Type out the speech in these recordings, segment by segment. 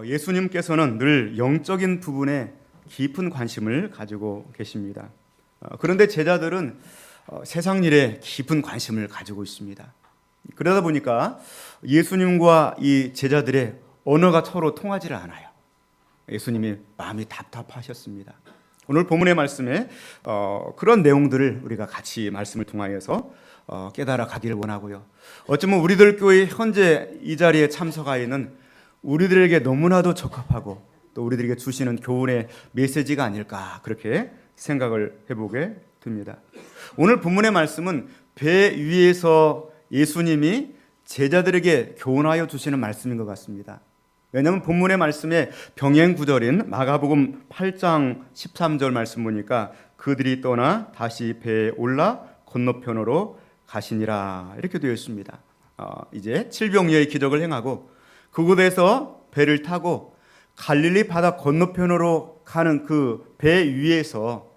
예수님께서는 늘 영적인 부분에 깊은 관심을 가지고 계십니다. 그런데 제자들은 세상 일에 깊은 관심을 가지고 있습니다. 그러다 보니까 예수님과 이 제자들의 언어가 서로 통하지를 않아요. 예수님이 마음이 답답하셨습니다. 오늘 본문의 말씀에 그런 내용들을 우리가 같이 말씀을 통하여서 깨달아 가기를 원하고요. 어쩌면 우리들 교회 현재 이 자리에 참석하여 있는 우리들에게 너무나도 적합하고 또 우리들에게 주시는 교훈의 메시지가 아닐까 그렇게 생각을 해보게 됩니다. 오늘 본문의 말씀은 배 위에서 예수님이 제자들에게 교훈하여 주시는 말씀인 것 같습니다. 왜냐하면 본문의 말씀에 병행 구절인 마가복음 8장 13절 말씀 보니까 그들이 떠나 다시 배에 올라 건너편으로 가시니라 이렇게 되어 있습니다. 이제 칠병리의 기적을 행하고 그곳에서 배를 타고 갈릴리 바다 건너편으로 가는 그 배 위에서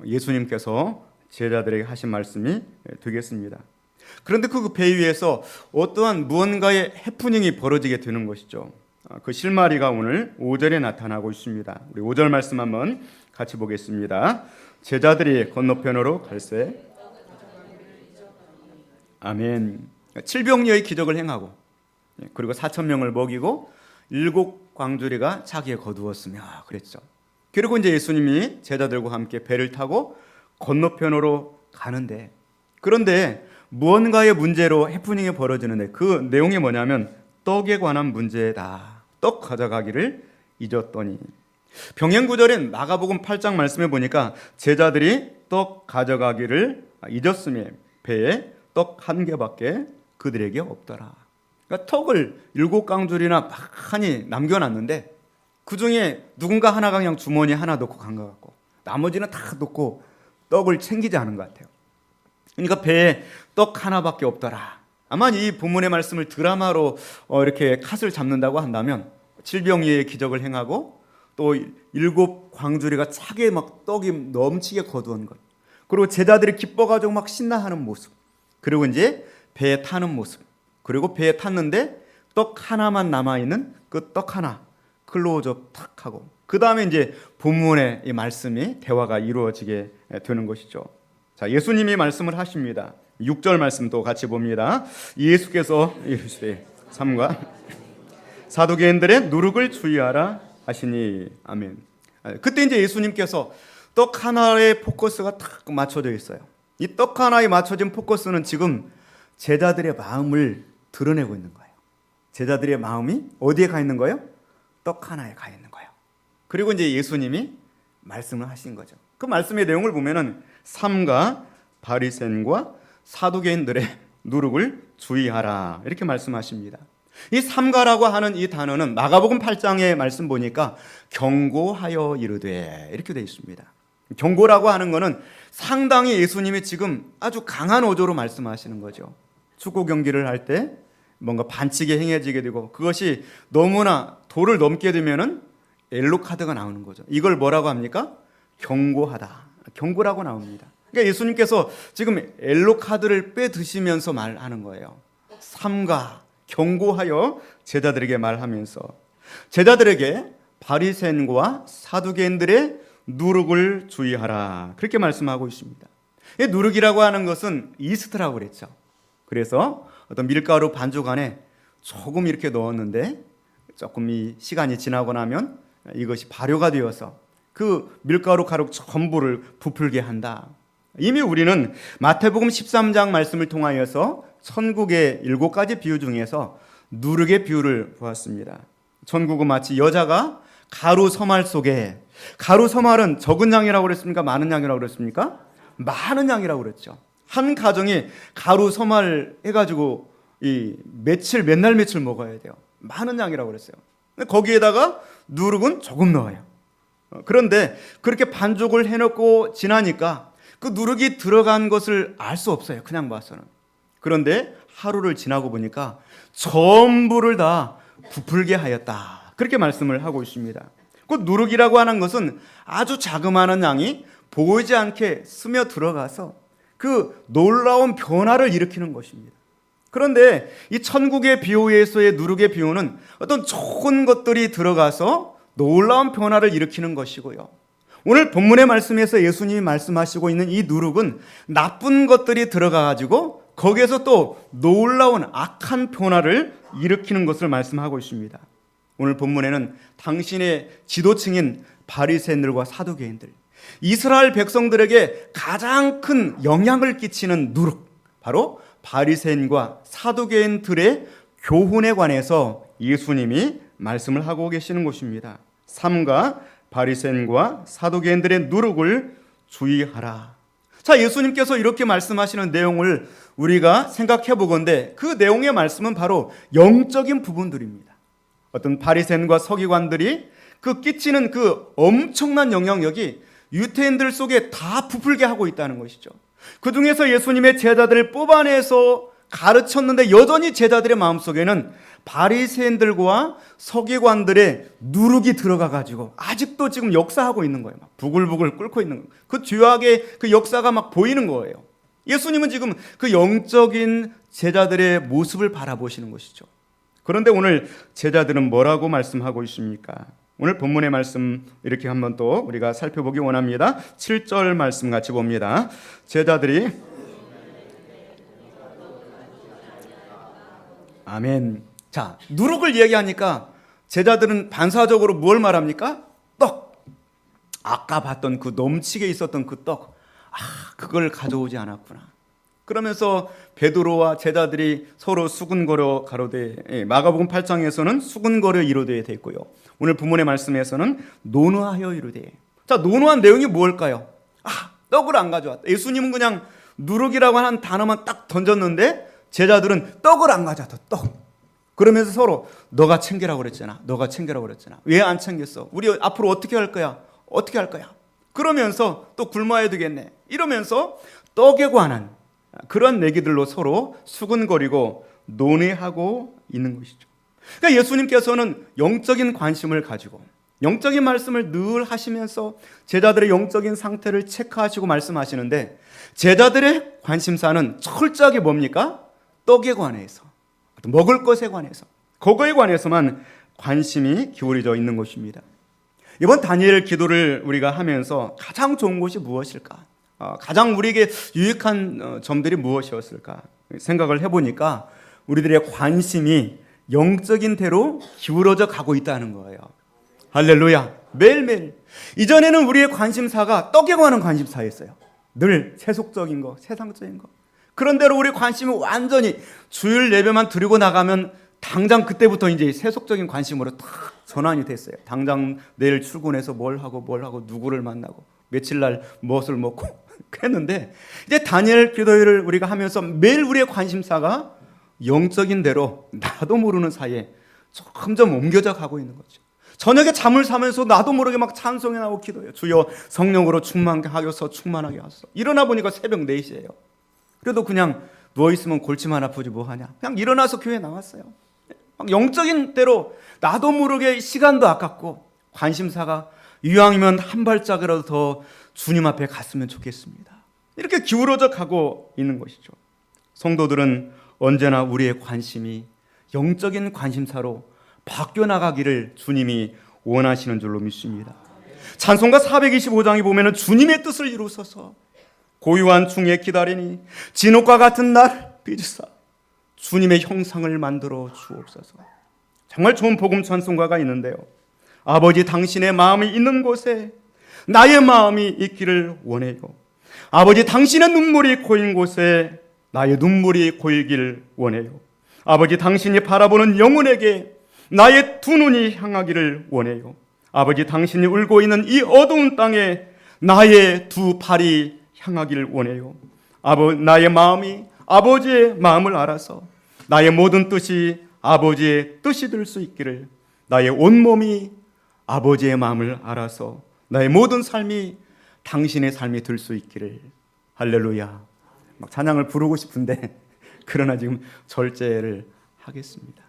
예수님께서 제자들에게 하신 말씀이 되겠습니다. 그런데 그 배 위에서 어떠한 무언가의 해프닝이 벌어지게 되는 것이죠. 그 실마리가 오늘 5절에 나타나고 있습니다. 우리 5절 말씀 한번 같이 보겠습니다. 제자들이 건너편으로 갈새 아멘. 칠병리의 기적을 행하고 그리고 4,000명을 먹이고 7광주리가 자기에 거두었으며 그랬죠. 그리고 이제 예수님이 제자들과 함께 배를 타고 건너편으로 가는데 그런데 무언가의 문제로 해프닝이 벌어지는데 그 내용이 뭐냐면 떡에 관한 문제다. 떡 가져가기를 잊었더니 병행구절인 마가복음 8장 말씀해 보니까 제자들이 떡 가져가기를 잊었으며 배에 떡 1개밖에 그들에게 없더라. 그러니까 떡을 7강줄이나 많이 남겨놨는데 그 중에 누군가 하나가 그냥 주머니에 하나 넣고 간 것 같고 나머지는 다 넣고 떡을 챙기지 않은 것 같아요. 그러니까 배에 떡 하나밖에 없더라. 아마 이 본문의 말씀을 드라마로 이렇게 컷을 잡는다고 한다면 칠병리의 기적을 행하고 또 7광주리가 차게 막 떡이 넘치게 거두은 것 그리고 제자들이 기뻐가지고 막 신나하는 모습 그리고 이제 배에 타는 모습 그리고 배에 탔는데 떡 하나만 남아있는 그 떡 하나 클로즈업 탁 하고 그 다음에 이제 본문의 이 말씀이 대화가 이루어지게 되는 것이죠. 자, 예수님이 말씀을 하십니다. 6절 말씀도 같이 봅니다. 예수께서 이르시되 삼가 사두개인들의 누룩을 주의하라 하시니 아멘. 그때 이제 예수님께서 떡 하나의 포커스가 딱 맞춰져 있어요. 이 떡 하나에 맞춰진 포커스는 지금 제자들의 마음을 드러내고 있는 거예요. 제자들의 마음이 어디에 가 있는 거예요? 떡 하나에 가 있는 거예요. 그리고 이제 예수님이 말씀을 하신 거죠. 그 말씀의 내용을 보면은 삼가 바리새인과 사두개인들의 누룩을 주의하라 이렇게 말씀하십니다. 이 삼가라고 하는 이 단어는 마가복음 8장의 말씀 보니까 경고하여 이르되 이렇게 되어 있습니다. 경고라고 하는 것은 상당히 예수님이 지금 아주 강한 어조로 말씀하시는 거죠. 축구 경기를 할 때 뭔가 반칙이 행해지게 되고 그것이 너무나 도를 넘게 되면은 옐로 카드가 나오는 거죠. 이걸 뭐라고 합니까? 경고하다. 경고라고 나옵니다. 그러니까 예수님께서 지금 옐로 카드를 빼드시면서 말하는 거예요. 삼가 경고하여 제자들에게 말하면서 제자들에게 바리새인과 사두개인들의 누룩을 주의하라 그렇게 말씀하고 있습니다. 이 누룩이라고 하는 것은 이스트라고 그랬죠. 그래서 어떤 밀가루 반죽 안에 조금 이렇게 넣었는데 조금 이 시간이 지나고 나면 이것이 발효가 되어서 그 밀가루 가루 전부를 부풀게 한다. 이미 우리는 마태복음 13장 말씀을 통하여서 천국의 7가지 비유 중에서 누룩의 비유를 보았습니다. 천국은 마치 여자가 가루 서말 속에 가루 서말은 적은 양이라고 그랬습니까? 많은 양이라고 그랬습니까? 많은 양이라고 그랬죠. 한 가정이 가루 서말 해가지고 이 몇 날 며칠 먹어야 돼요. 많은 양이라고 그랬어요. 거기에다가 누룩은 조금 넣어요. 그런데 그렇게 반죽을 해놓고 지나니까 그 누룩이 들어간 것을 알 수 없어요. 그냥 봐서는. 그런데 하루를 지나고 보니까 전부를 다 부풀게 하였다. 그렇게 말씀을 하고 있습니다. 그 누룩이라고 하는 것은 아주 자그마한 양이 보이지 않게 스며 들어가서 그 놀라운 변화를 일으키는 것입니다. 그런데 이 천국의 비유에서의 누룩의 비유는 어떤 좋은 것들이 들어가서 놀라운 변화를 일으키는 것이고요. 오늘 본문의 말씀에서 예수님이 말씀하시고 있는 이 누룩은 나쁜 것들이 들어가가지고 거기에서 또 놀라운 악한 변화를 일으키는 것을 말씀하고 있습니다. 오늘 본문에는 당신의 지도층인 바리새인들과 사두개인들, 이스라엘 백성들에게 가장 큰 영향을 끼치는 누룩, 바로 바리새인과 사두개인들의 교훈에 관해서 예수님이 말씀을 하고 계시는 것입니다. 삼가 바리새인과 사두개인들의 누룩을 주의하라. 자, 예수님께서 이렇게 말씀하시는 내용을 우리가 생각해 보건대 그 내용의 말씀은 바로 영적인 부분들입니다. 어떤 바리새인과 서기관들이 그 끼치는 그 엄청난 영향력이 유대인들 속에 다 부풀게 하고 있다는 것이죠. 그 중에서 예수님의 제자들을 뽑아내서 가르쳤는데 여전히 제자들의 마음속에는 바리새인들과 서기관들의 누룩이 들어가가지고 아직도 지금 역사하고 있는 거예요. 막 부글부글 끓고 있는 거예요. 그 죄악의 그 역사가 막 보이는 거예요. 예수님은 지금 그 영적인 제자들의 모습을 바라보시는 것이죠. 그런데 오늘 제자들은 뭐라고 말씀하고 있습니까? 오늘 본문의 말씀 이렇게 한번 또 우리가 살펴보기 원합니다. 7절 말씀 같이 봅니다. 제자들이 아멘. 자, 누룩을 얘기하니까 제자들은 반사적으로 뭘 말합니까? 떡. 아까 봤던 그 넘치게 있었던 그 떡. 그걸 가져오지 않았구나. 그러면서 베드로와 제자들이 서로 수군거려 가로되, 마가복음 8장에서는 수군거려 이르되 돼 있고요. 오늘 본문의 말씀에서는 논의하여 이르되. 자, 논의한 내용이 뭘까요? 떡을 안 가져왔다. 예수님은 그냥 누룩이라고 하는 단어만 딱 던졌는데 제자들은 떡을 안 가져왔다. 떡. 그러면서 서로 너가 챙기라고 그랬잖아. 너가 챙기라고 그랬잖아. 왜 안 챙겼어? 우리 앞으로 어떻게 할 거야? 어떻게 할 거야? 그러면서 또 굶어야 되겠네. 이러면서 떡에 관한 그런 얘기들로 서로 수근거리고 논의하고 있는 것이죠. 그러니까 예수님께서는 영적인 관심을 가지고 영적인 말씀을 늘 하시면서 제자들의 영적인 상태를 체크하시고 말씀하시는데 제자들의 관심사는 철저하게 뭡니까? 떡에 관해서, 먹을 것에 관해서, 그거에 관해서만 관심이 기울어져 있는 것입니다. 이번 다니엘 기도를 우리가 하면서 가장 좋은 것이 무엇일까? 가장 우리에게 유익한 점들이 무엇이었을까? 생각을 해보니까 우리들의 관심이 영적인 대로 기울어져 가고 있다는 거예요. 할렐루야. 매일매일. 이전에는 우리의 관심사가 떡에 관한 관심사였어요. 늘 세속적인 거, 세상적인 거. 그런대로 우리 관심이 완전히 주일 예배만 드리고 나가면 당장 그때부터 이제 세속적인 관심으로 탁 전환이 됐어요. 당장 내일 출근해서 뭘 하고 누구를 만나고 며칠 날 무엇을 먹고 그랬는데 이제 다니엘 기도회를 우리가 하면서 매일 우리의 관심사가 영적인 대로 나도 모르는 사이에 점점 옮겨져 가고 있는 거죠. 저녁에 잠을 자면서 나도 모르게 막 찬송해 나오고 기도해요. 주여 성령으로 충만하게 하셔서 충만하게 하소서. 일어나 보니까 새벽 4시예요. 그래도 그냥 누워있으면 골치만 아프지 뭐하냐. 그냥 일어나서 교회 나왔어요. 막 영적인 대로 나도 모르게 시간도 아깝고 관심사가 이왕이면 한 발짝이라도 더 주님 앞에 갔으면 좋겠습니다. 이렇게 기울어져 가고 있는 것이죠. 성도들은 언제나 우리의 관심이 영적인 관심사로 바뀌어 나가기를 주님이 원하시는 줄로 믿습니다. 찬송가 425장에 보면 주님의 뜻을 이루소서 고요한 중에 기다리니 진옥과 같은 날 빚으사 주님의 형상을 만들어 주옵소서. 정말 좋은 복음 찬송가가 있는데요. 아버지 당신의 마음이 있는 곳에 나의 마음이 있기를 원해요. 아버지 당신의 눈물이 고인 곳에 나의 눈물이 고이길 원해요. 아버지 당신이 바라보는 영혼에게 나의 두 눈이 향하기를 원해요. 아버지 당신이 울고 있는 이 어두운 땅에 나의 두 팔이 향하기를 원해요. 나의 마음이 아버지의 마음을 알아서 나의 모든 뜻이 아버지의 뜻이 될 수 있기를, 나의 온몸이 아버지의 마음을 알아서 나의 모든 삶이 당신의 삶이 될 수 있기를. 할렐루야. 막 찬양을 부르고 싶은데 그러나 지금 절제를 하겠습니다.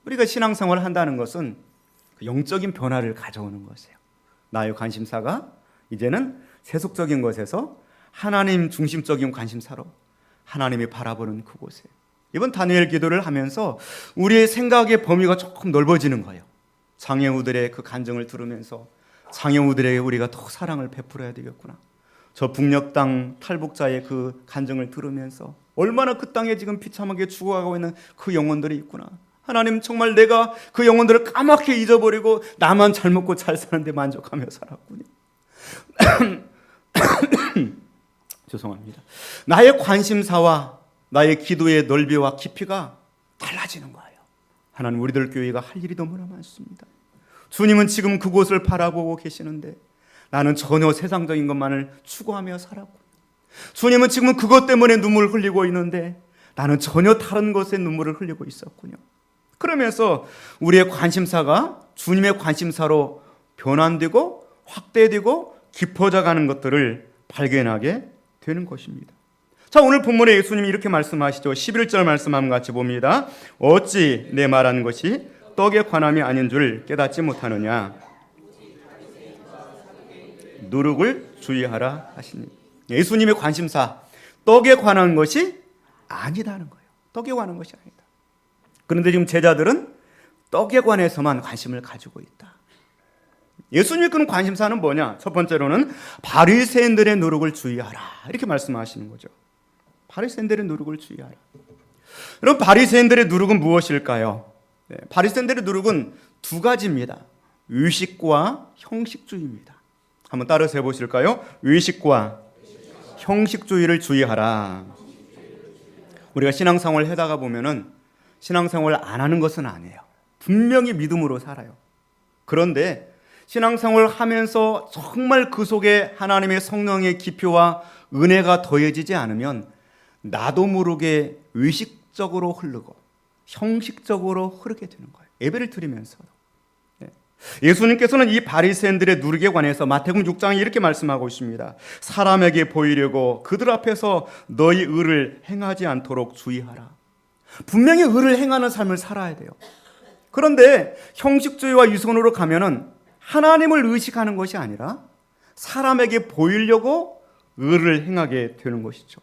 우리가 신앙생활을 한다는 것은 영적인 변화를 가져오는 것이에요. 나의 관심사가 이제는 세속적인 것에서 하나님 중심적인 관심사로 하나님이 바라보는 그곳에 이번 다니엘 기도를 하면서 우리의 생각의 범위가 조금 넓어지는 거예요. 장애우들의 그 간증을 들으면서 장애우들에게 우리가 더 사랑을 베풀어야 되겠구나. 저 북녘 땅 탈북자의 그 간증을 들으면서 얼마나 그 땅에 지금 비참하게 죽어가고 있는 그 영혼들이 있구나. 하나님, 정말 내가 그 영혼들을 까맣게 잊어버리고 나만 잘 먹고 잘 사는데 만족하며 살았군요. 죄송합니다. 나의 관심사와 나의 기도의 넓이와 깊이가 달라지는 거예요. 하나님, 우리들 교회가 할 일이 너무나 많습니다. 주님은 지금 그곳을 바라보고 계시는데 나는 전혀 세상적인 것만을 추구하며 살았고, 주님은 지금 그것 때문에 눈물을 흘리고 있는데 나는 전혀 다른 것에 눈물을 흘리고 있었군요. 그러면서 우리의 관심사가 주님의 관심사로 변환되고 확대되고 깊어져가는 것들을 발견하게 되는 것입니다. 자, 오늘 본문에 예수님이 이렇게 말씀하시죠. 11절 말씀 한번 같이 봅니다. 어찌 내 말하는 것이 떡에 관함이 아닌 줄 깨닫지 못하느냐. 누룩을 주의하라 하시니. 예수님의 관심사, 떡에 관한 것이 아니다는 거예요. 떡에 관한 것이 아니다. 그런데 지금 제자들은 떡에 관해서만 관심을 가지고 있다. 예수님의 그 관심사는 뭐냐? 첫 번째로는 바리새인들의 누룩을 주의하라, 이렇게 말씀하시는 거죠. 바리새인들의 누룩을 주의하라. 그럼 바리새인들의 누룩은 무엇일까요? 바리새인들의 누룩은 두 가지입니다. 의식과 형식주의입니다. 한번 따라서 해보실까요? 의식과 형식주의를 주의하라. 우리가 신앙생활을 하다가 보면은 신앙생활을 안 하는 것은 아니에요. 분명히 믿음으로 살아요. 그런데 신앙생활을 하면서 정말 그 속에 하나님의 성령의 깊이와 은혜가 더해지지 않으면 나도 모르게 의식적으로 흐르고 형식적으로 흐르게 되는 거예요. 예배를 드리면서도. 예수님께서는 이 바리새인들의 누룩에 관해서 마태복음 6장에 이렇게 말씀하고 있습니다. 사람에게 보이려고 그들 앞에서 너희 의를 행하지 않도록 주의하라. 분명히 의를 행하는 삶을 살아야 돼요. 그런데 형식주의와 유선으로 가면은 하나님을 의식하는 것이 아니라 사람에게 보이려고 의를 행하게 되는 것이죠.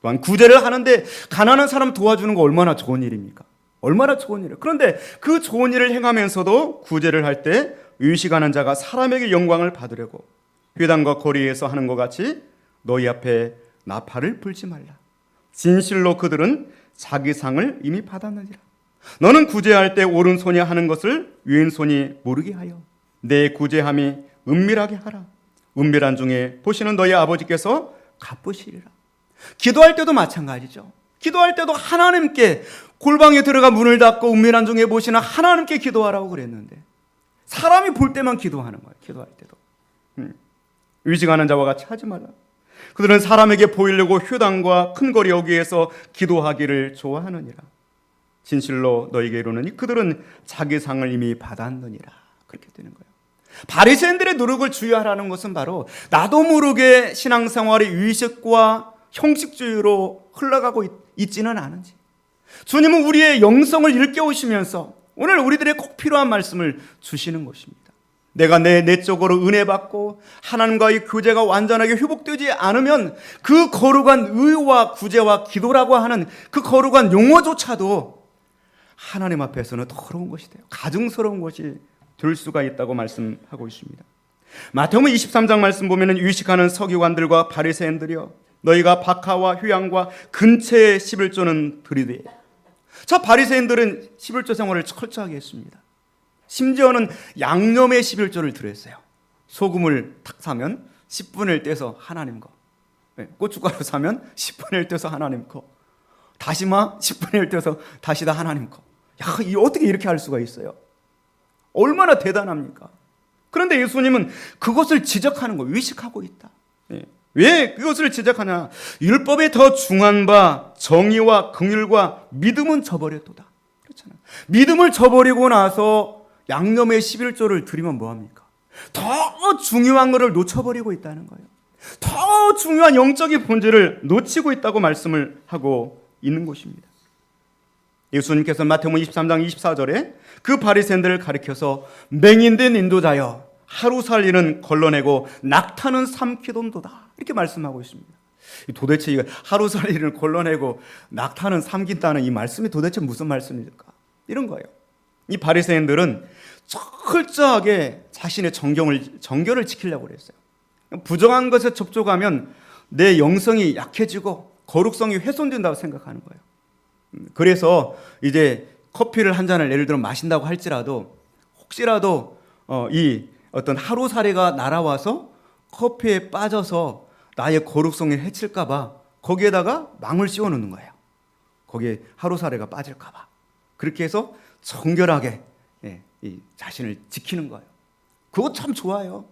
또한 구제를 하는데 가난한 사람 도와주는 거 얼마나 좋은 일입니까? 얼마나 좋은 일이에요. 그런데 그 좋은 일을 행하면서도 구제를 할 때 의식하는 자가 사람에게 영광을 받으려고 회당과 거리에서 하는 것 같이 너희 앞에 나팔을 불지 말라. 진실로 그들은 자기 상을 이미 받았느니라. 너는 구제할 때 오른손이 하는 것을 왼손이 모르게 하여 내 구제함이 은밀하게 하라. 은밀한 중에 보시는 너희 아버지께서 갚으시리라. 기도할 때도 마찬가지죠. 기도할 때도 하나님께 골방에 들어가 문을 닫고 은밀한 중에 보시는 하나님께 기도하라고 그랬는데 사람이 볼 때만 기도하는 거예요. 기도할 때도. 의식하는 자와 같이 하지 말라. 그들은 사람에게 보이려고 휴당과 큰 거리 여기에서 기도하기를 좋아하느니라. 진실로 너희에게 이르노니 그들은 자기 상을 이미 받았느니라. 그렇게 되는 거예요. 바리새인들의 누룩을 주의하라는 것은 바로 나도 모르게 신앙생활의 의식과 형식주의로 흘러가고 있지는 않은지, 주님은 우리의 영성을 일깨우시면서 오늘 우리들의 꼭 필요한 말씀을 주시는 것입니다. 내가 내 내적으로 은혜 받고 하나님과의 교제가 완전하게 회복되지 않으면 그 거룩한 의와 구제와 기도라고 하는 그 거룩한 용어조차도 하나님 앞에서는 더러운 것이 돼요. 가증스러운 것이 될 수가 있다고 말씀하고 있습니다. 마태복음 23장 말씀 보면은 의식하는 서기관들과 바리새인들이여 너희가 박하와 휴양과 근처의 11조는 들이되. 자, 바리새인들은 11조 생활을 철저하게 했습니다. 심지어는 양념의 11조를 들였어요. 소금을 탁 사면 10분의 1 떼서 하나님 거, 고춧가루 사면 10분의 1 떼서 하나님 거, 다시마 10분의 1 떼서 다시 다 하나님 거. 야, 어떻게 이렇게 할 수가 있어요? 얼마나 대단합니까? 그런데 예수님은 그것을 지적하는 거, 의식하고 있다. 왜 그것을 지적하냐? 율법에 더 중한 바 정의와 긍휼과 믿음은 저버렸도다. 그렇잖아요. 믿음을 저버리고 나서 양념의 11조를 드리면 뭐합니까? 더 중요한 것을 놓쳐버리고 있다는 거예요. 더 중요한 영적인 본질을 놓치고 있다고 말씀을 하고 있는 것입니다. 예수님께서 마태복음 23장 24절에 그 바리새인들을 가리켜서 맹인된 인도자여 하루 살 일은 걸러내고 낙타는 삼키돈도다, 이렇게 말씀하고 있습니다. 도대체 이거 하루살이를 걸러내고 낙타는 삼킨다는 이 말씀이 도대체 무슨 말씀일까? 이런 거예요. 이 바리새인들은 철저하게 자신의 정결을 지키려고 그랬어요. 부정한 것에 접촉하면 내 영성이 약해지고 거룩성이 훼손된다고 생각하는 거예요. 그래서 이제 커피를 한 잔을 예를 들어 마신다고 할지라도 혹시라도 이 어떤 하루살이가 날아와서 커피에 빠져서 나의 거룩성을 해칠까 봐 거기에다가 망을 씌워 놓는 거예요. 거기에 하루살이가 빠질까 봐. 그렇게 해서 정결하게 이 자신을 지키는 거예요. 그거 참 좋아요.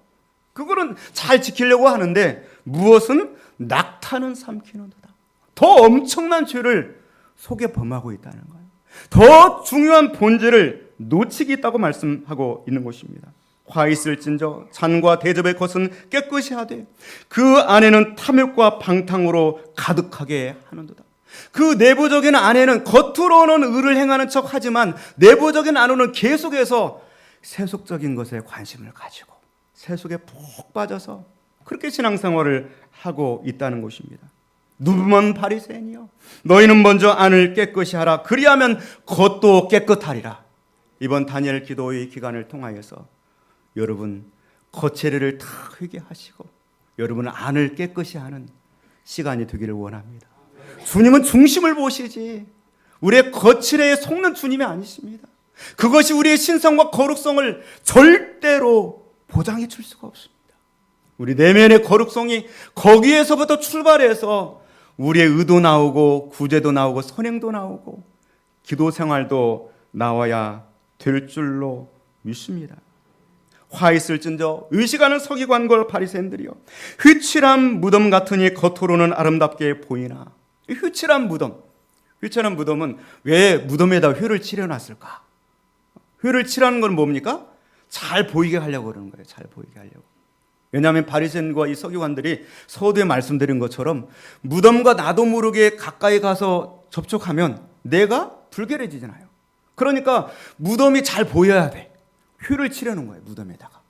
그거는 잘 지키려고 하는데 무엇은 낙타는 삼키는도다. 더 엄청난 죄를 속에 범하고 있다는 거예요. 더 중요한 본질을 놓치고 있다고 말씀하고 있는 것입니다. 화 있을진저 잔과 대접의 것은 깨끗이 하되 그 안에는 탐욕과 방탕으로 가득하게 하는도다. 그 내부적인 안에는 겉으로는 의를 행하는 척 하지만 내부적인 안으로는 계속해서 세속적인 것에 관심을 가지고 세속에 푹 빠져서 그렇게 신앙생활을 하고 있다는 것입니다. 누먼 바리새인이여 너희는 먼저 안을 깨끗이 하라 그리하면 겉도 깨끗하리라. 이번 다니엘 기도의 기간을 통하여서 여러분 겉체를 다 회개하시고 여러분 안을 깨끗이 하는 시간이 되기를 원합니다. 주님은 중심을 보시지 우리의 거칠에 속는 주님이 아니십니다. 그것이 우리의 신성과 거룩성을 절대로 보장해 줄 수가 없습니다. 우리 내면의 거룩성이 거기에서부터 출발해서 우리의 의도 나오고 구제도 나오고 선행도 나오고 기도 생활도 나와야 될 줄로 믿습니다. 화 있을진저 의식하는 서기관과 바리새인들이여 휘칠한 무덤 같으니 겉으로는 아름답게 보이나. 휘칠한 무덤은 왜 무덤에다 휘를 칠해놨을까? 휘를 칠하는 건 뭡니까? 잘 보이게 하려고 그러는 거예요. 잘 보이게 하려고. 왜냐하면 바리새인과 이 서기관들이 서두에 말씀드린 것처럼 무덤과 나도 모르게 가까이 가서 접촉하면 내가 불결해지잖아요. 그러니까 무덤이 잘 보여야 돼. 휘를 칠해놓은 거예요. 무덤에다가.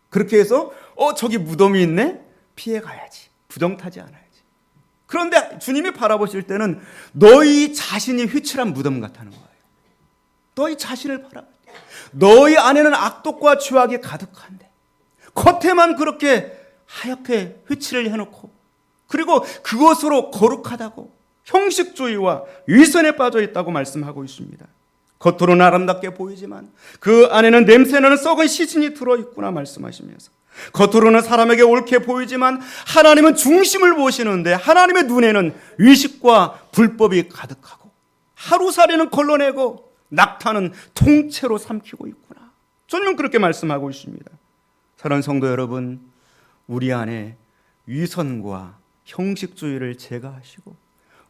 그렇게 해서 저기 무덤이 있네? 피해 가야지. 부정타지 않아야지. 그런데 주님이 바라보실 때는 너희 자신이 휘칠한 무덤 같다는 거예요. 너희 자신을 바라볼 때 너희 안에는 악독과 죄악이 가득한데 겉에만 그렇게 하얗게 휘칠을 해놓고 그리고 그것으로 거룩하다고 형식주의와 위선에 빠져 있다고 말씀하고 있습니다. 겉으로는 아름답게 보이지만 그 안에는 냄새나는 썩은 시신이 들어있구나 말씀하시면서 겉으로는 사람에게 옳게 보이지만 하나님은 중심을 보시는데 하나님의 눈에는 의식과 불법이 가득하고 하루살이는 걸러내고 낙타는 통째로 삼키고 있구나. 저는 그렇게 말씀하고 있습니다. 사랑하는 성도 여러분, 우리 안에 위선과 형식주의를 제거하시고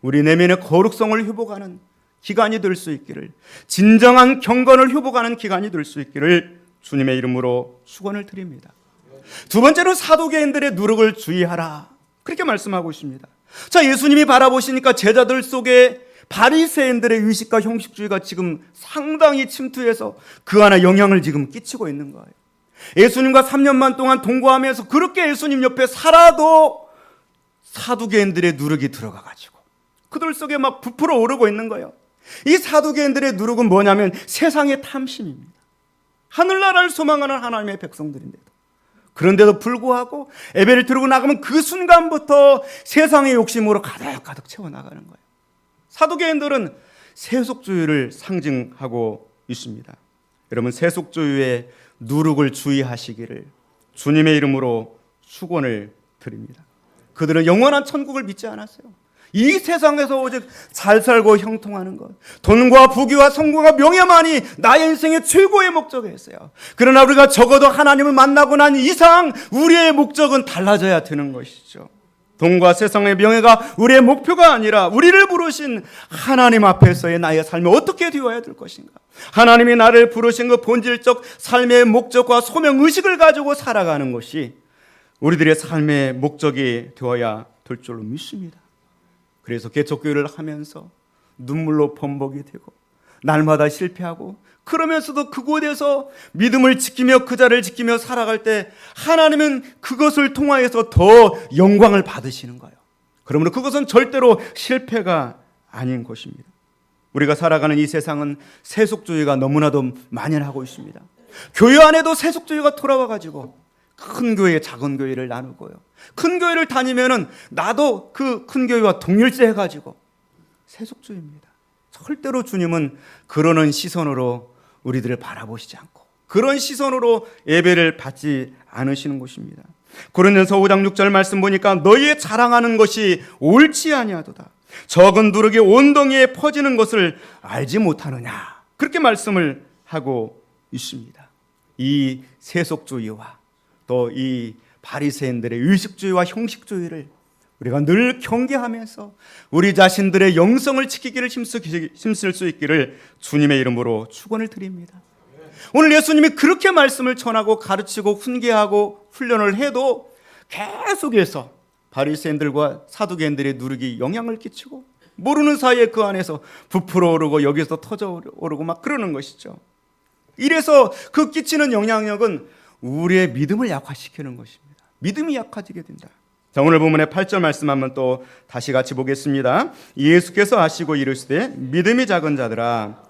우리 내면의 거룩성을 회복하는 기간이 될 수 있기를, 진정한 경건을 회복하는 기간이 될 수 있기를 주님의 이름으로 축원을 드립니다. 두 번째로 사두개인들의 누룩을 주의하라, 그렇게 말씀하고 있습니다. 자, 예수님이 바라보시니까 제자들 속에 바리새인들의 의식과 형식주의가 지금 상당히 침투해서 그 안에 영향을 지금 끼치고 있는 거예요. 예수님과 3년만 동안 동거하면서 그렇게 예수님 옆에 살아도 사두개인들의 누룩이 들어가가지고 그들 속에 막 부풀어 오르고 있는 거예요. 이 사두개인들의 누룩은 뭐냐면 세상의 탐심입니다. 하늘나라를 소망하는 하나님의 백성들인데도, 그런데도 불구하고 예배를 드리고 나가면 그 순간부터 세상의 욕심으로 가득 채워나가는 거예요. 사두개인들은 세속주의를 상징하고 있습니다. 여러분, 세속주의의 누룩을 주의하시기를 주님의 이름으로 축원을 드립니다. 그들은 영원한 천국을 믿지 않았어요. 이 세상에서 오직 잘 살고 형통하는 것, 돈과 부귀와 성공과 명예만이 나의 인생의 최고의 목적이었어요. 그러나 우리가 적어도 하나님을 만나고 난 이상 우리의 목적은 달라져야 되는 것이죠. 돈과 세상의 명예가 우리의 목표가 아니라 우리를 부르신 하나님 앞에서의 나의 삶이 어떻게 되어야 될 것인가, 하나님이 나를 부르신 그 본질적 삶의 목적과 소명의식을 가지고 살아가는 것이 우리들의 삶의 목적이 되어야 될 줄로 믿습니다. 그래서 개척교회를 하면서 눈물로 범벅이 되고 날마다 실패하고, 그러면서도 그곳에서 믿음을 지키며 그 자리를 지키며 살아갈 때 하나님은 그것을 통하여서 더 영광을 받으시는 거예요. 그러므로 그것은 절대로 실패가 아닌 것입니다. 우리가 살아가는 이 세상은 세속주의가 너무나도 만연하고 있습니다. 교회 안에도 세속주의가 돌아와가지고 큰 교회, 작은 교회를 나누고요. 큰 교회를 다니면은 나도 그 큰 교회와 동일시 해가지고 세속주의입니다. 절대로 주님은 그러는 시선으로 우리들을 바라보시지 않고 그런 시선으로 예배를 받지 않으시는 것입니다. 고린도전서 5장 6절 말씀 보니까 너희의 자랑하는 것이 옳지 아니하도다. 적은 누룩이 온 덩이에 퍼지는 것을 알지 못하느냐. 그렇게 말씀을 하고 있습니다. 이 세속주의와 또 이 바리새인들의 의식주의와 형식주의를 우리가 늘 경계하면서 우리 자신들의 영성을 지키기를 힘쓸 수 있기를 주님의 이름으로 축원을 드립니다. 오늘 예수님이 그렇게 말씀을 전하고 가르치고 훈계하고 훈련을 해도 계속해서 바리새인들과 사두개인들의 누룩이 영향을 끼치고 모르는 사이에 그 안에서 부풀어 오르고 여기서 터져 오르고 막 그러는 것이죠. 이래서 그 끼치는 영향력은 우리의 믿음을 약화시키는 것입니다. 믿음이 약화지게 된다. 자, 오늘 본문의 8절 말씀 한번 또 다시 같이 보겠습니다. 예수께서 아시고 이르시되 믿음이 작은 자들아.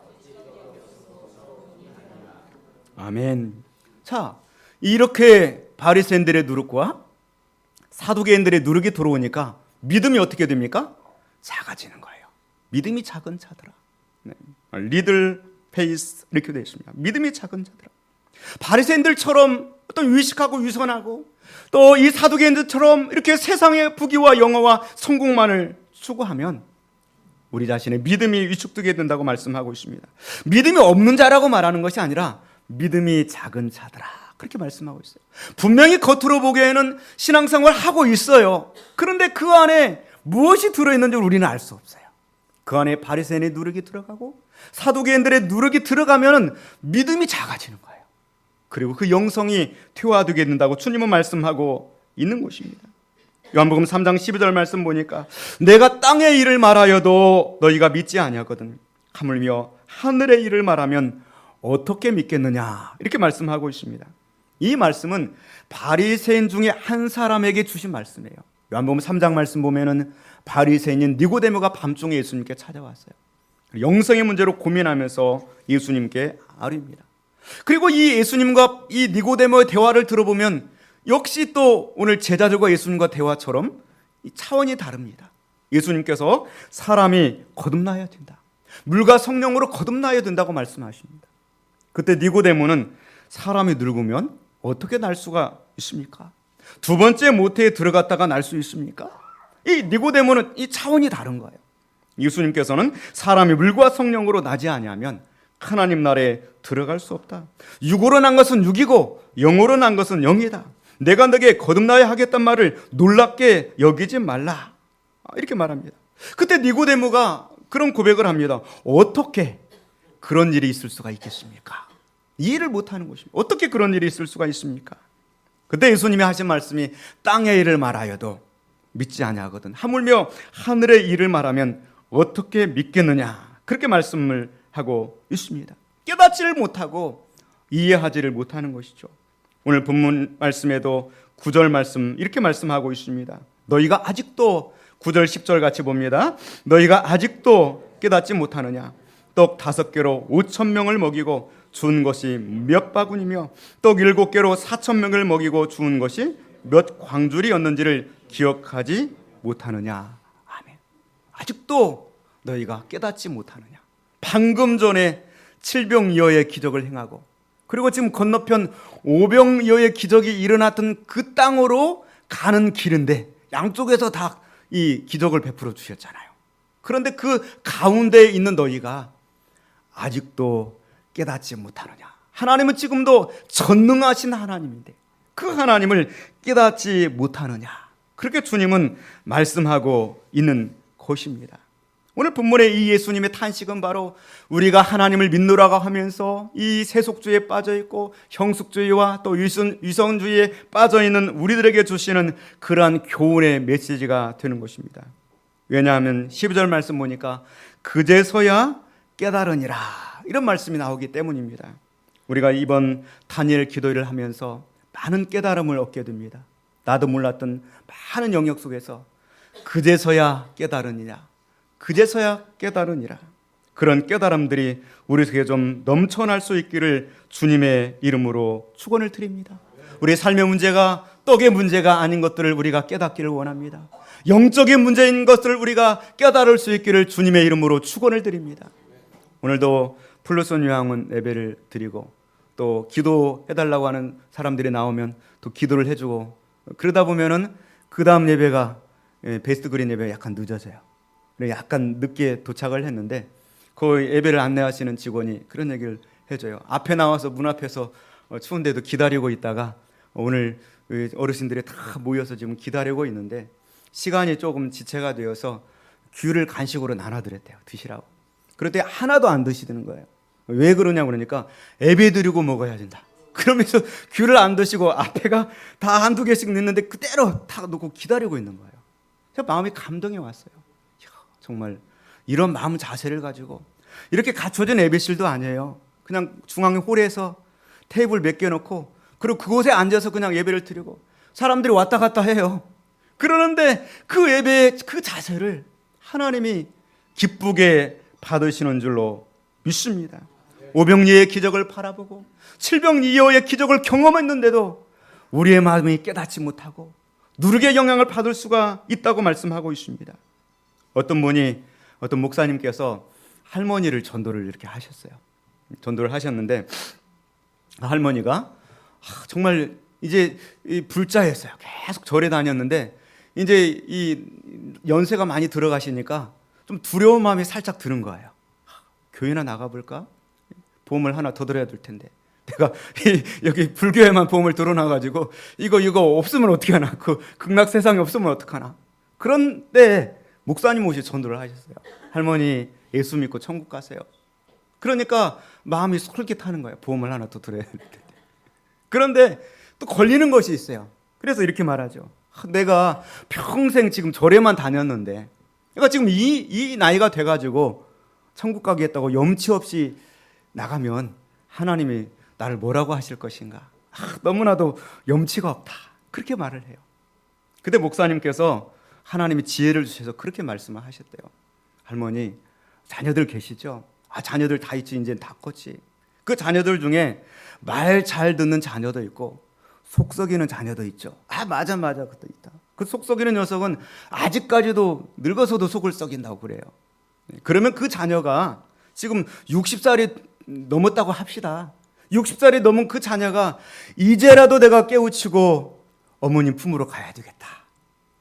아멘. 자, 이렇게 바리새인들의 누룩과 사두개인들의 누룩이 들어오니까 믿음이 어떻게 됩니까? 작아지는 거예요. 믿음이 작은 자들아. 네. 리들 페이스 이렇게 되어 있습니다. 믿음이 작은 자들아. 바리새인들처럼 어떤 위식하고 위선하고 또 이 사두개인들처럼 이렇게 세상의 부귀와 영화와 성공만을 추구하면 우리 자신의 믿음이 위축되게 된다고 말씀하고 있습니다. 믿음이 없는 자라고 말하는 것이 아니라 믿음이 작은 자들아 그렇게 말씀하고 있어요. 분명히 겉으로 보기에는 신앙생활을 하고 있어요. 그런데 그 안에 무엇이 들어있는지 우리는 알 수 없어요. 그 안에 바리새인의 누룩이 들어가고 사두개인들의 누룩이 들어가면 믿음이 작아지는 거예요. 그리고 그 영성이 퇴화되게 된다고 주님은 말씀하고 있는 것입니다. 요한복음 3장 12절 말씀 보니까 내가 땅의 일을 말하여도 너희가 믿지 아니하거든 하물며 하늘의 일을 말하면 어떻게 믿겠느냐 이렇게 말씀하고 있습니다. 이 말씀은 바리새인 중에 한 사람에게 주신 말씀이에요. 요한복음 3장 말씀 보면은 바리새인인 니고데모가 밤중에 예수님께 찾아왔어요. 영성의 문제로 고민하면서 예수님께 아뢰입니다. 그리고 이 예수님과 이 니고데모의 대화를 들어보면 역시 또 오늘 제자들과 예수님과 대화처럼 차원이 다릅니다. 예수님께서 사람이 거듭나야 된다. 물과 성령으로 거듭나야 된다고 말씀하십니다. 그때 니고데모는 사람이 늙으면 어떻게 날 수가 있습니까? 두 번째 모태에 들어갔다가 날 수 있습니까? 이 니고데모는 이 차원이 다른 거예요. 예수님께서는 사람이 물과 성령으로 나지 아니하면 하나님 나라에 들어갈 수 없다. 육으로 난 것은 육이고 영으로 난 것은 영이다. 내가 너에게 거듭나야 하겠단 말을 놀랍게 여기지 말라. 이렇게 말합니다. 그때 니고데모가 그런 고백을 합니다. 어떻게 그런 일이 있을 수가 있겠습니까? 이해를 못하는 것입니다. 어떻게 그런 일이 있을 수가 있습니까? 그때 예수님이 하신 말씀이 땅의 일을 말하여도 믿지 아니하거든 하물며 하늘의 일을 말하면 어떻게 믿겠느냐 그렇게 말씀을 하고 있습니다. 깨닫지를 못하고 이해하지를 못하는 것이죠. 오늘 본문 말씀에도 9절 말씀 이렇게 말씀하고 있습니다. 너희가 아직도 9절 10절 같이 봅니다. 너희가 아직도 깨닫지 못하느냐 떡 5개로 5,000명을 먹이고 준 것이 몇 바구니며 떡 7개로 4,000명을 먹이고 준 것이 몇 광줄이었는지를 기억하지 못하느냐. 아멘. 아직도 너희가 깨닫지 못하느냐. 방금 전에 7병이어의 기적을 행하고 그리고 지금 건너편 5병이어의 기적이 일어났던 그 땅으로 가는 길인데 양쪽에서 다 이 기적을 베풀어 주셨잖아요. 그런데 그 가운데에 있는 너희가 아직도 깨닫지 못하느냐. 하나님은 지금도 전능하신 하나님인데 그 하나님을 깨닫지 못하느냐. 그렇게 주님은 말씀하고 있는 것입니다. 오늘 본문의 이 예수님의 탄식은 바로 우리가 하나님을 믿노라고 하면서 이 세속주의에 빠져있고 형식주의와 또 위선주의에 빠져있는 우리들에게 주시는 그러한 교훈의 메시지가 되는 것입니다. 왜냐하면 12절 말씀 보니까 그제서야 깨달으니라 이런 말씀이 나오기 때문입니다. 우리가 이번 다니엘 기도를 하면서 많은 깨달음을 얻게 됩니다. 나도 몰랐던 많은 영역 속에서 그제서야 깨달으니라. 그제서야 깨달으니라. 그런 깨달음들이 우리 속에 좀 넘쳐날 수 있기를 주님의 이름으로 축원을 드립니다. 우리의 삶의 문제가 떡의 문제가 아닌 것들을 우리가 깨닫기를 원합니다. 영적인 문제인 것들을 우리가 깨달을 수 있기를 주님의 이름으로 축원을 드립니다. 오늘도 플루손 요양원 예배를 드리고 또 기도해달라고 하는 사람들이 나오면 또 기도를 해주고 그러다 보면은 그 다음 예배가 베스트 그린 예배가 약간 늦어져요. 약간 늦게 도착을 했는데 그 예배를 안내하시는 직원이 그런 얘기를 해줘요. 앞에 나와서 문 앞에서 추운데도 기다리고 있다가 오늘 어르신들이 다 모여서 지금 기다리고 있는데 시간이 조금 지체가 되어서 귤을 간식으로 나눠드렸대요. 드시라고. 그런데 하나도 안 드시는 거예요. 왜 그러냐 그러니까 예배 드리고 먹어야 된다. 그러면서 귤을 안 드시고 앞에가 다 한두 개씩 넣는데 그대로 다 놓고 기다리고 있는 거예요. 제가 마음이 감동이 왔어요. 이야, 정말 이런 마음 자세를 가지고 이렇게 갖춰진 예배실도 아니에요. 그냥 중앙 홀에서 테이블 몇 개 놓고 그리고 그곳에 앉아서 그냥 예배를 드리고 사람들이 왔다 갔다 해요. 그러는데 그 예배의 그 자세를 하나님이 기쁘게 받으시는 줄로 믿습니다. 오병이의 기적을 바라보고 칠병이어의 기적을 경험했는데도 우리의 마음이 깨닫지 못하고 누르게 영향을 받을 수가 있다고 말씀하고 있습니다. 어떤 분이 어떤 목사님께서 할머니를 전도를 이렇게 하셨어요. 전도를 하셨는데 할머니가 정말 이제 불자였어요. 계속 절에 다녔는데 이제 이 연세가 많이 들어가시니까 좀 두려운 마음이 살짝 드는 거예요. 교회나 나가볼까? 보험을 하나 더 들어야 될 텐데 내가 여기 불교에만 보험을 들어놔가지고 이거 없으면 어떻게 하나? 그 극락 세상에 없으면 어떡하나? 그런데 목사님 오시 전도를 하셨어요. 할머니 예수 믿고 천국 가세요. 그러니까 마음이 솔깃하는 거예요. 보험을 하나 더 들어야 될 텐데. 그런데 또 걸리는 것이 있어요. 그래서 이렇게 말하죠. 내가 평생 지금 절에만 다녔는데 내가 지금 이 나이가 돼가지고 천국 가겠다고 염치 없이 나가면 하나님이 나를 뭐라고 하실 것인가? 너무나도 염치가 없다. 그렇게 말을 해요. 그때 목사님께서 하나님이 지혜를 주셔서 그렇게 말씀을 하셨대요. 할머니, 자녀들 계시죠? 자녀들 다 있지, 이제 다 컸지. 그 자녀들 중에 말 잘 듣는 자녀도 있고 속 썩이는 자녀도 있죠. 맞아, 그것도 있다. 그 속 썩이는 녀석은 아직까지도 늙어서도 속을 썩인다고 그래요. 그러면 그 자녀가 지금 60살이 넘었다고 합시다. 60살이 넘은 그 자녀가 이제라도 내가 깨우치고 어머님 품으로 가야 되겠다.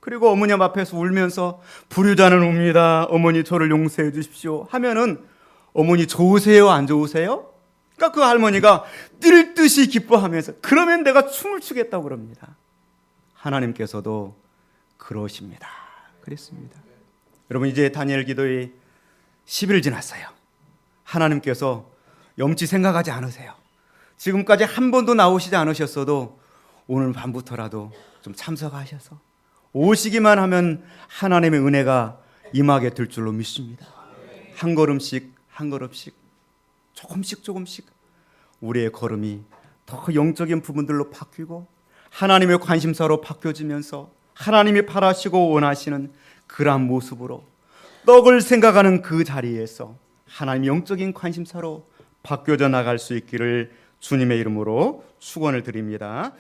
그리고 어머님 앞에서 울면서 불효자는 웁니다. 어머니 저를 용서해 주십시오 하면은 어머니 좋으세요? 안 좋으세요? 그러니까 그 할머니가 뛸 듯이 기뻐하면서 그러면 내가 춤을 추겠다고 그럽니다. 하나님께서도 그러십니다. 그랬습니다. 여러분 이제 다니엘 기도의 10일 지났어요. 하나님께서 염치 생각하지 않으세요. 지금까지 한 번도 나오시지 않으셨어도 오늘 밤부터라도 좀 참석하셔서 오시기만 하면 하나님의 은혜가 임하게 될 줄로 믿습니다. 한 걸음씩 한 걸음씩 조금씩 우리의 걸음이 더 영적인 부분들로 바뀌고 하나님의 관심사로 바뀌어지면서 하나님이 바라시고 원하시는 그러한 모습으로 떡을 생각하는 그 자리에서 하나님 영적인 관심사로 바뀌어져 나갈 수 있기를 주님의 이름으로 축원을 드립니다.